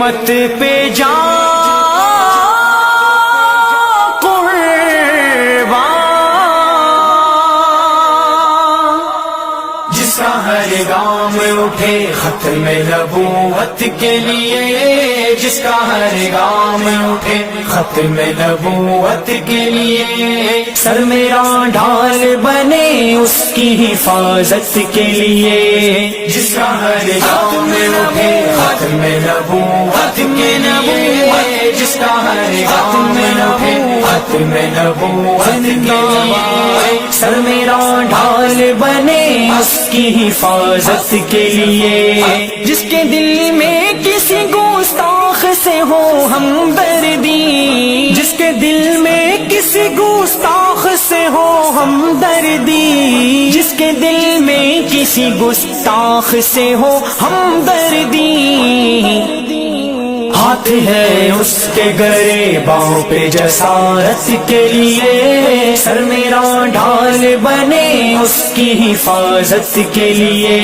امت پہ جان قربان، جس کا ہر گام اٹھے ختم نبوت کے لیے، جس کا ہر گام اٹھے ختم نبوت کے لیے، سر میرا ڈھال بنے اس کی حفاظت کے لیے، جس کا ہر گام اٹھے ختم نبوت کے لیے، جس کا ہر گام اٹھے ختم نبوت کے لیے، سر میرا ڈھال بنے اس کی حفاظت کے لیے، جس کے دل میں کسی گستاخ سے ہو ہمدردی، جس کے دل میں کسی گستاخ سے ہو ہمدردی، جس کے دل میں کسی گستاخ سے ہو ہمدردی، ہاتھ ہے اس کے گریباں پہ جسارت کے لیے، سر میرا ڈھال بنے اس کی حفاظت کے لیے،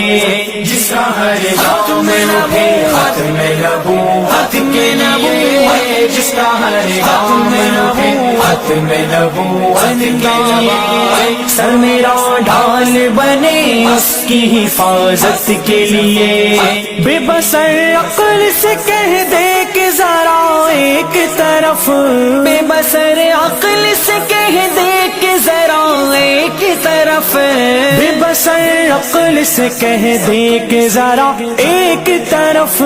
جس کا ہر گام اٹھے ختم نبوت کے لیے، جس کا ہر گام اٹھے ختم نبوت کے لیے، سر میرا ڈھال بنے اس کی حفاظت کے لیے، بے بصر عقل سے کہہ دے کہ ذرا ایک طرف، بے بصر عقل سے کہہ دے کہ ذرا ایک طرف، بے بصر عقل سے کہہ دے کہ ذرا ایک طرف،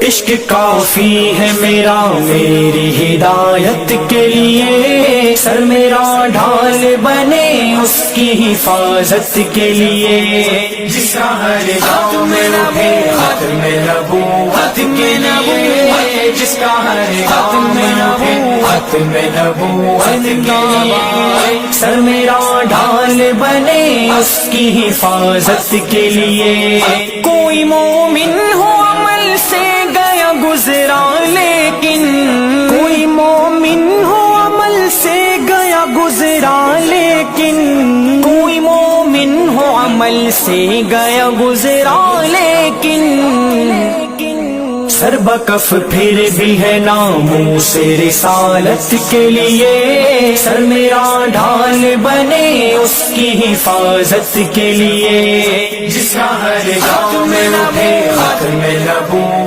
عشق کافی ہے میرا میری ہدایت کے لیے، سر میرا ڈھال بنے اس کی حفاظت کے لیے، جس کا ہر گام اٹھے ختم نبوت کے لیے، جس کا ہر گام اٹھے ختم نبوت کے لیے، سر میرا ڈھال بنے اس کی حفاظت کے لیے، کوئی مومن ہو عمل سے گیا گزرا لیکن، کوئی مومن ہو عمل سے گیا گزرا لیکن، کوئی مومن ہو عمل سے گیا گزرا لیکن، سر بکف پھر بھی ہے ناموں سے رسالت کے لیے، سر میرا ڈھال بنے اس کی حفاظت کے لیے، جس کا ہر گام اٹھے ختم نبوت